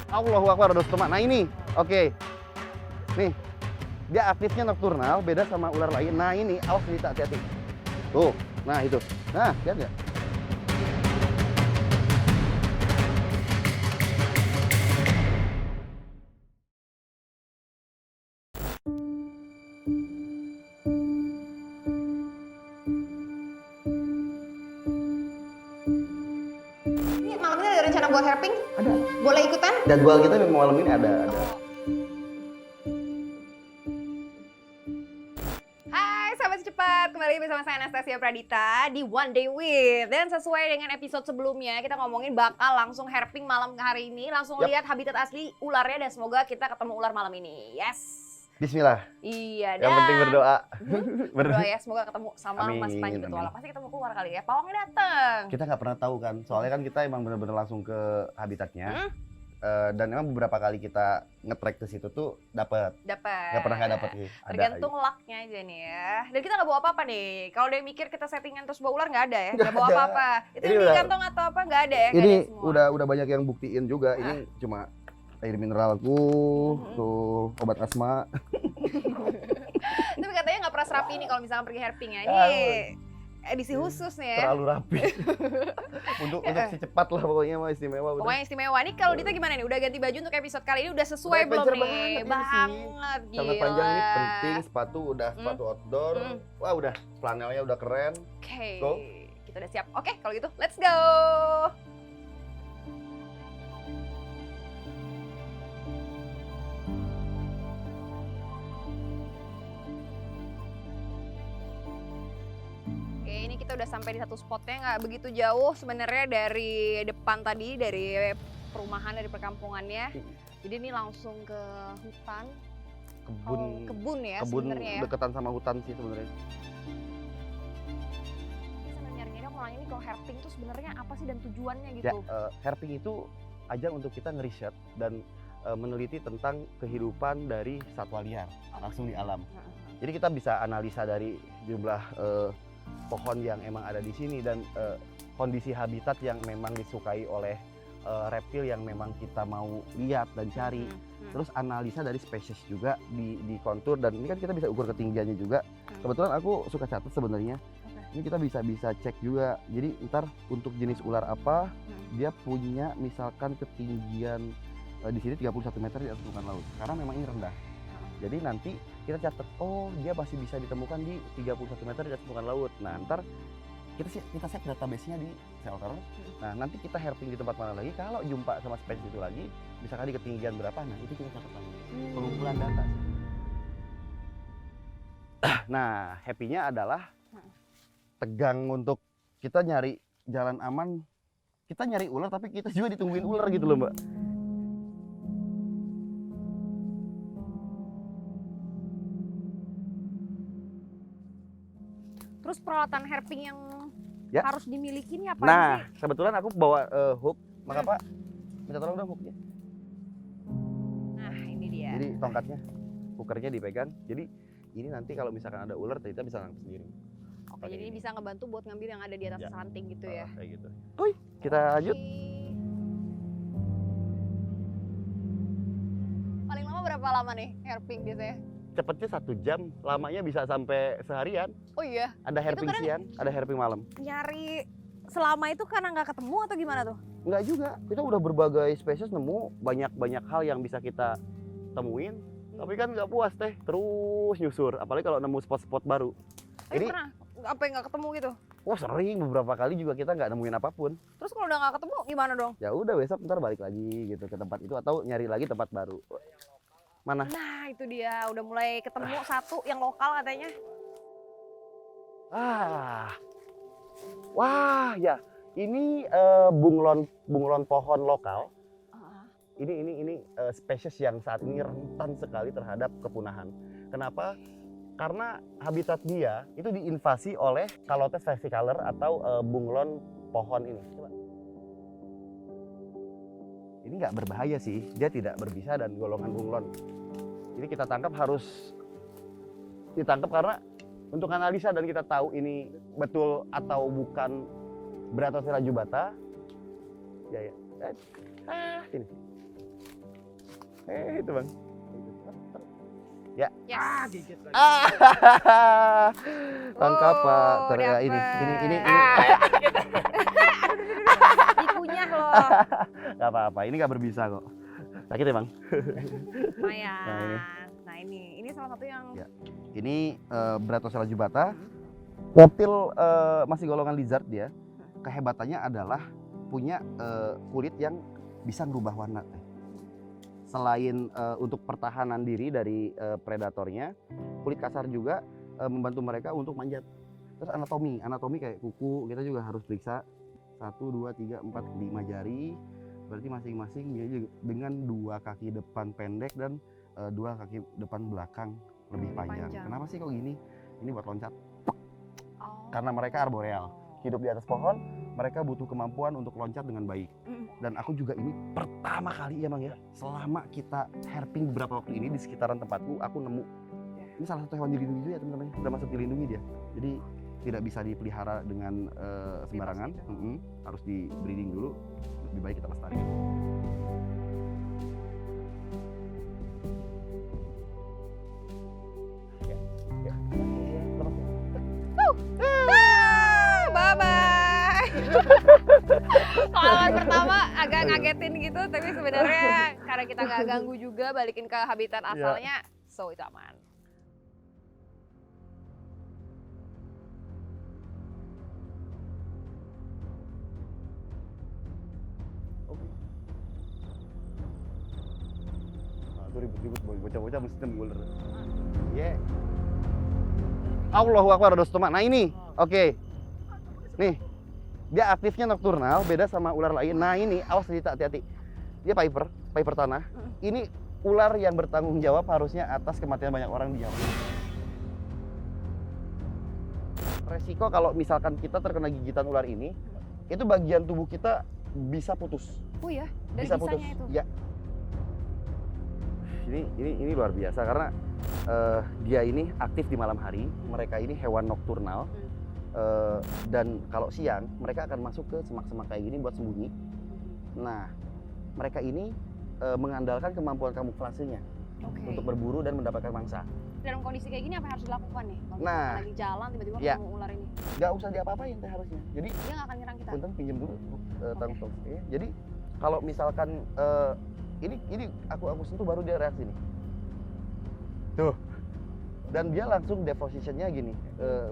Allahu Akbar, teman. Nah ini, oke. Nih, dia aktifnya nokturnal, beda sama ular lain. Nah ini, awas Dita, hati-hati. Tuh, nah itu. Nah, lihat nggak? Ini malam ini ada rencana buat herping? Ada. Boleh ikutan? Jadwal kita memang malam ini ada. Hai sahabat cepat, kembali bersama saya Anastasia Pradita di One Day With. Dan sesuai dengan episode sebelumnya, kita ngomongin bakal langsung herping malam hari ini. Langsung lihat habitat asli ularnya dan semoga kita ketemu ular malam ini. Yes. Bismillah. Iya, Yang penting berdoa. Berdoa ya, semoga ketemu sama Amin, Mas Panji Petualang. amin. Pasti ketemu keluar kali ya, pawangnya dateng. Kita nggak pernah tahu kan, soalnya kan kita emang bener-bener langsung ke habitatnya. Dan emang beberapa kali kita nge-track ke situ tuh dapet. Nggak pernah nggak dapet sih. Ada Tergantung aja. lucknya aja nih ya. Dan kita nggak bawa apa-apa nih. Kalau dia mikir kita settingan terus bawa ular nggak ada ya. Nggak bawa ada. apa-apa. Itu Ini di udah- kantong atau apa nggak ada ya. Nggak Ini ada semua. udah banyak yang buktiin juga. Ini cuma air mineralku, tuh obat asma. Tapi katanya nggak pernah serapi nih kalau misalkan pergi herping ya. Ini edisi khusus nih ya. Terlalu rapi. untuk si cepat lah pokoknya mah istimewa udah. Pokoknya istimewa nih. Kalau Dita gimana nih? Udah ganti baju untuk episode kali ini udah sesuai Udah belum adventure nih? banget ini sih. Banget Celana gila. panjang ini penting, sepatu udah sepatu outdoor. Wah udah, flanelnya udah keren. Oke. Go. Kita udah siap. Oke, kalau gitu let's go. Oke, ini kita udah sampai di satu spotnya nggak begitu jauh sebenarnya dari depan tadi, dari perumahan, dari perkampungannya. Jadi ini langsung ke hutan. Kebun ya Kebun sebenarnya ya. deketan sama hutan sih sebenarnya. Ini sambil nyari-nyari aku nanya ini kalau herping tuh sebenarnya apa sih dan tujuannya Ya, gitu. herping itu ajang untuk kita ngeriset dan meneliti tentang kehidupan dari satwa liar langsung di alam. Jadi kita bisa analisa dari jumlah pohon yang emang ada di sini dan kondisi habitat yang memang disukai oleh reptil yang memang kita mau lihat dan cari. Terus analisa dari spesies juga di kontur, dan ini kan kita bisa ukur ketinggiannya juga. Kebetulan aku suka catat sebenarnya. Ini kita bisa cek juga. Jadi ntar untuk jenis ular apa dia punya misalkan ketinggian di sini 31 meter di atas permukaan laut. Karena memang ini rendah. Jadi nanti kita catat, oh dia masih bisa ditemukan di 31 meter di atas permukaan laut. Nah ntar kita set database-nya di shelter. Nah nanti kita herping di tempat mana lagi, kalau jumpa sama spesies itu lagi, misalkan di ketinggian berapa, nah itu kita catat lagi. Pengumpulan data. Nah happy-nya adalah tegang untuk kita nyari jalan aman. Kita nyari ular tapi kita juga ditungguin ular gitu loh Mbak. Terus peralatan herping yang Ya. harus dimiliki ini apa Nah sih? kebetulan aku bawa hook, maka Pak minta tolong dong hooknya. Nah ini dia. Jadi tongkatnya, hookernya dipegang. Jadi ini nanti kalau misalkan ada ular kita bisa nangkep sendiri. Oke, jadi ini bisa ngebantu buat ngambil yang ada di atas Ya. ranting gitu ya. Kayak gitu. Wih, kita lanjut. Paling lama berapa lama nih herping biasanya? Cepetnya 1 jam, lamanya bisa sampai seharian. Oh iya, Ada herping kadang- siang, ada herping malam. nyari selama itu karena nggak ketemu atau gimana tuh? Enggak juga, kita udah berbagai spesies nemu, banyak hal yang bisa kita temuin. Tapi kan nggak puas teh, terus nyusur. Apalagi kalau nemu spot-spot baru. Tapi Ini- pernah apa yang nggak ketemu gitu? Wah sering, beberapa kali juga kita nggak nemuin apapun. Terus kalau udah nggak ketemu gimana dong? Ya udah besok ntar balik lagi gitu ke tempat itu atau nyari lagi tempat baru. Mana? Nah itu dia, udah mulai ketemu satu yang lokal katanya. Wah ya ini bunglon pohon lokal. Ini spesies yang saat ini rentan sekali terhadap kepunahan. Kenapa? Karena habitat dia itu diinvasi oleh Calotes versicolor atau bunglon pohon ini. Coba. Ini nggak berbahaya sih, dia tidak berbisa dan golongan bunglon. Jadi kita tangkap harus ditangkap karena untuk analisa dan kita tahu ini betul atau bukan Beratosfera jubata. Ya. Sini. Itu bang. Ya. Yes. Gigit lagi. Tangkap Pak. Oh, Ya, dapet. ini. Dikunyah loh. Gak apa-apa, ini gak berbisa kok. Sakit ya bang? Lumayan. Nah ini salah satu yang Ya. Ini Brachycella jubata. Reptil masih golongan lizard dia. Kehebatannya adalah punya kulit yang bisa merubah warna. Selain untuk pertahanan diri dari predatornya, kulit kasar juga membantu mereka untuk manjat. Terus anatomi kayak kuku kita juga harus periksa 1, 2, 3, 4, 5 jari. Berarti masing-masing dia juga dengan 2 kaki depan pendek dan 2 kaki depan belakang lebih panjang. Kenapa sih kok gini? Ini buat loncat. Karena mereka arboreal, hidup di atas pohon, mereka butuh kemampuan untuk loncat dengan baik. Dan aku juga ini pertama kali ya bang ya, selama kita herping beberapa waktu ini di sekitaran tempatku, aku nemu ini salah satu hewan dilindungi juga ya teman-teman, udah masuk dilindungi dia. Jadi tidak bisa dipelihara dengan sembarangan, harus di breeding dulu, lebih baik kita lestarikan. Bye-bye. Pengalaman pertama agak ngagetin gitu, tapi sebenarnya karena kita nggak ganggu juga, balikin ke habitat asalnya, so itu aman. Itu ribut-ribut bocah-bocah mesti ular. Yeah. Allahu Akbar, Dostoma. Nah ini, oke. Nih, dia aktifnya nokturnal, beda sama ular lain. Nah ini, awas hati-hati. Dia Piper tanah. Ini ular yang bertanggung jawab harusnya atas kematian banyak orang di Jawa. Resiko kalau misalkan kita terkena gigitan ular ini, itu bagian tubuh kita bisa putus. Oh ya, dari Bisa putus. bisanya itu. Ya. Ini luar biasa karena dia ini aktif di malam hari. Mereka ini hewan nokturnal. Dan kalau siang mereka akan masuk ke semak-semak kayak gini buat sembunyi. Nah, mereka ini mengandalkan kemampuan kamuflasenya untuk berburu dan mendapatkan mangsa. Dalam kondisi kayak gini apa yang harus dilakukan nih? Kalau Nah, kita lagi jalan tiba-tiba ya. ketemu ular ini, Nggak usah diapa-apain teh harusnya. Jadi dia nggak akan nyerang kita. punten pinjam dulu tanggung. Jadi kalau misalkan ini aku sentuh baru dia reaksi nih. Tuh. Dan dia langsung depositionnya gini,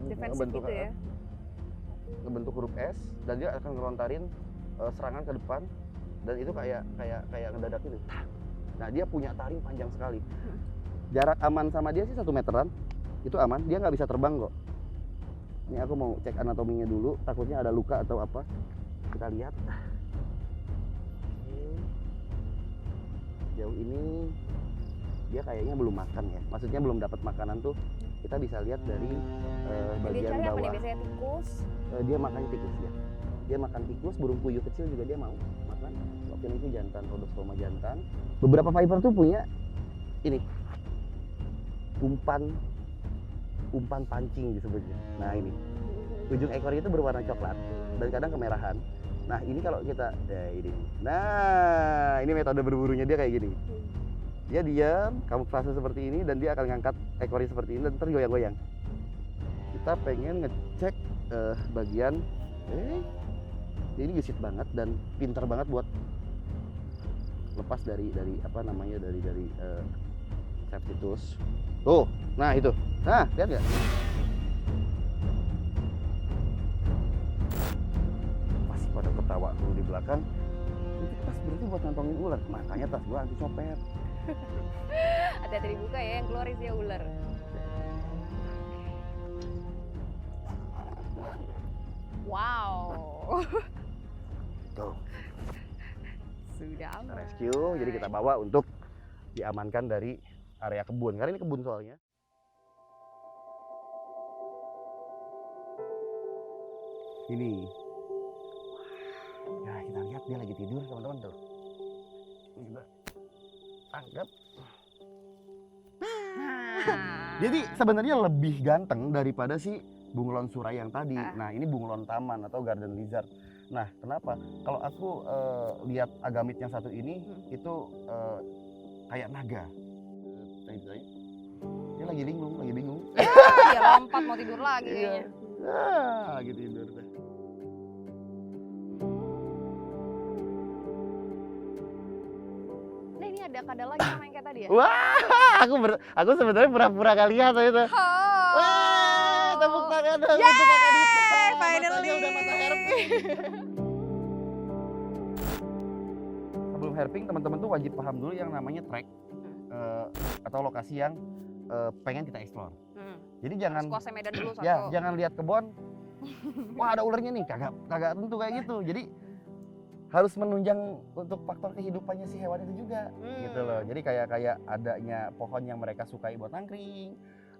Defensif gitu ya. ngebentuk huruf S dan dia akan ngelontarin serangan ke depan dan itu kayak ngedadak gitu. Nah dia punya taring panjang sekali. Jarak aman sama dia sih 1 meteran, itu aman. Dia nggak bisa terbang kok. Ini aku mau cek anatominya dulu, takutnya ada luka atau apa. Kita lihat. Jauh ini dia kayaknya belum makan ya. Maksudnya belum dapat makanan tuh. Kita bisa lihat dari bagian Dia cari apa bawah. nih? Biasanya tikus. Dia makan tikus ya. Dia makan tikus, burung puyuh kecil juga dia mau makan. Waktu itu jantan, Rhodostoma jantan. Beberapa viper tuh punya ini umpan pancing disebutnya. Nah ini ujung ekor itu berwarna coklat dan kadang kemerahan. Nah ini kalau kita ini. Nah ini metode berburunya dia kayak gini. Dia diam, kamuflase seperti ini dan dia akan ngangkat ekornya seperti ini dan ntar goyang-goyang. Kita pengen ngecek bagian ini gesit banget dan pintar banget buat lepas dari apa namanya dari septitus. Tuh, nah itu. Nah, lihat nggak? Masih pada ketawa tuh di belakang. Ini tas berarti buat ngantongin ular. Makanya tas gua anti copet. Hati-hati dibuka ya, yang keluar isinya ular. Wow. Tuh, Sudah aman. rescue. Jadi kita bawa untuk diamankan dari area kebun. Karena ini kebun soalnya. Ini. Ya kita lihat dia lagi tidur teman-teman tuh. Ini juga tangkap. Nah. Jadi sebenarnya lebih ganteng daripada si bunglon surai yang tadi. Nah ini bunglon taman atau garden lizard. Nah kenapa? Kalau aku lihat agamit yang satu ini itu kayak naga. Dia lagi bingung. Dia lompat mau tidur lagi Iya. kayaknya. Lagi tidur deh. Nah ini ada kadal lagi sama yang kayak tadi ya? Wah, aku sebenarnya pura-pura gak lihat itu. Wah, tepuk tangan dong untuk Kakak Dita. Finally. Matanya udah mata herping. Sebelum herping, teman-teman tuh wajib paham dulu yang namanya track atau lokasi yang pengen kita explore. Jadi jangan Kuasai medan dulu satu. ya, jangan lihat kebun. Wah, ada ularnya nih, kagak tentu kayak gitu. Jadi harus menunjang untuk faktor kehidupannya si hewan itu juga, gitu loh. Jadi kayak adanya pohon yang mereka sukai buat nangkring,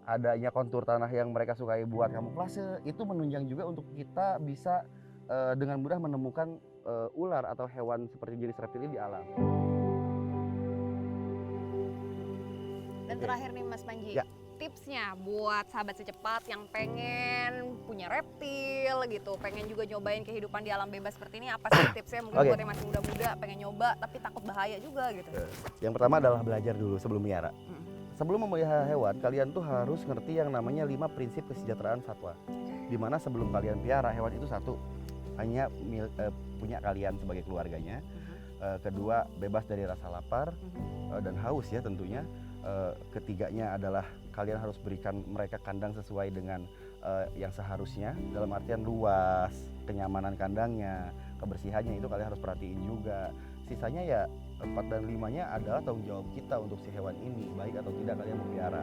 adanya kontur tanah yang mereka sukai buat kamuflase, itu menunjang juga untuk kita bisa dengan mudah menemukan ular atau hewan seperti jenis reptil di alam. Dan terakhir nih Mas Panji, Ya. tipsnya buat sahabat secepat yang pengen punya reptil gitu, pengen juga nyobain kehidupan di alam bebas seperti ini, apa sih tipsnya mungkin Oke. buat yang masih muda-muda pengen nyoba tapi takut bahaya juga gitu. Yang pertama adalah belajar dulu sebelum melihara. Sebelum memelihara hewan, kalian tuh harus ngerti yang namanya 5 prinsip kesejahteraan satwa. Dimana sebelum kalian pelihara hewan itu satu, hanya punya kalian sebagai keluarganya. Kedua, bebas dari rasa lapar dan haus ya tentunya. Ketiganya adalah kalian harus berikan mereka kandang sesuai dengan yang seharusnya, dalam artian luas, kenyamanan kandangnya, kebersihannya itu kalian harus perhatiin juga. Sisanya ya 4 dan 5-nya adalah tanggung jawab kita untuk si hewan ini, baik atau tidak kalian melihara.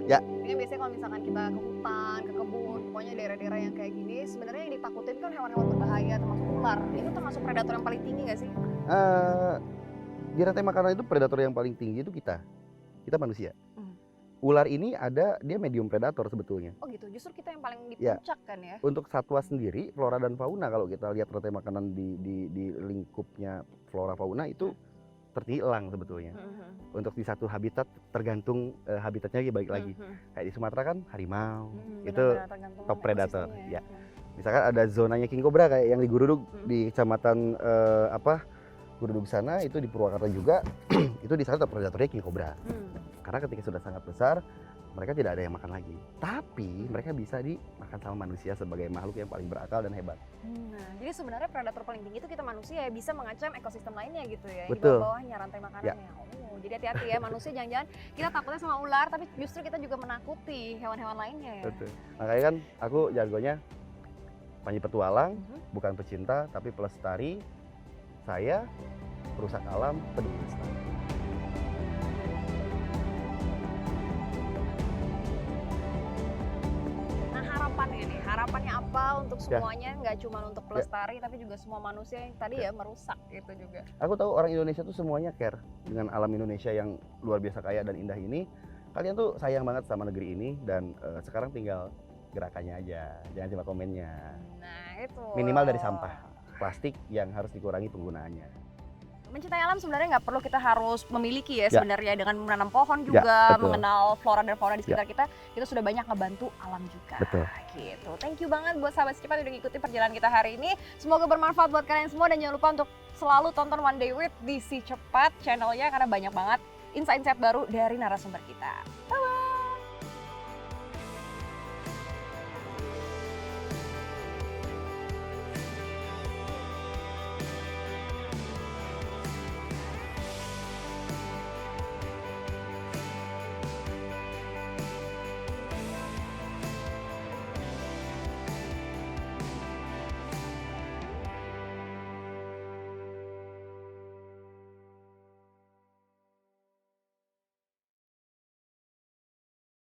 Ya. Ini biasanya kalau misalkan kita ke hutan, ke kebun, pokoknya daerah-daerah yang kayak gini, sebenarnya yang ditakutin kan hewan-hewan berbahaya termasuk ular. Itu termasuk predator yang paling tinggi nggak sih? Di rantai makanan itu predator yang paling tinggi itu kita manusia. Ular ini dia medium predator sebetulnya. Oh gitu, justru kita yang paling di Ya. puncak kan ya? Untuk satwa sendiri, flora dan fauna, kalau kita lihat rantai makanan di lingkupnya flora fauna itu tertinggi elang sebetulnya. Untuk di satu habitat tergantung habitatnya baik lagi. Kayak di Sumatera kan harimau, itu Benar-benar tergantung top predator. ekosistemnya Ya. Misalkan ada zonanya king cobra kayak yang di Gurudug di kecamatan Gurudug sana, itu di Purwakarta juga itu di sana top predatornya king cobra. Karena ketika sudah sangat besar, mereka tidak ada yang makan lagi. Tapi mereka bisa dimakan sama manusia sebagai makhluk yang paling berakal dan hebat. Nah, jadi sebenarnya predator paling tinggi itu kita manusia ya, bisa mengancam ekosistem lainnya gitu ya, Betul. di bawah-bawahnya rantai makanannya. Oh, jadi hati-hati ya manusia, jangan-jangan kita takutnya sama ular, tapi justru kita juga menakuti hewan-hewan lainnya ya. Betul. Makanya kan aku jargonnya Panji petualang, bukan pecinta tapi pelestari. Saya perusak alam, peduli lestari. Harapannya apa untuk semuanya, nggak cuma untuk pelestari tapi juga semua manusia yang tadi ya merusak itu juga. Aku tahu orang Indonesia tuh semuanya care dengan alam Indonesia yang luar biasa kaya dan indah ini. Kalian tuh sayang banget sama negeri ini dan sekarang tinggal gerakannya aja, jangan cuma komennya. Nah itu. Minimal dari sampah plastik yang harus dikurangi penggunaannya. Mencintai alam sebenarnya nggak perlu kita harus memiliki ya sebenarnya, dengan menanam pohon Ya, juga, betul. mengenal flora dan fauna di sekitar kita sudah banyak ngebantu alam juga. Betul. Gitu. Thank you banget buat sahabat secepat udah ngikutin perjalanan kita hari ini. Semoga bermanfaat buat kalian semua dan jangan lupa untuk selalu tonton One Day With di Si Cepat channelnya karena banyak banget insight-insight baru dari narasumber kita.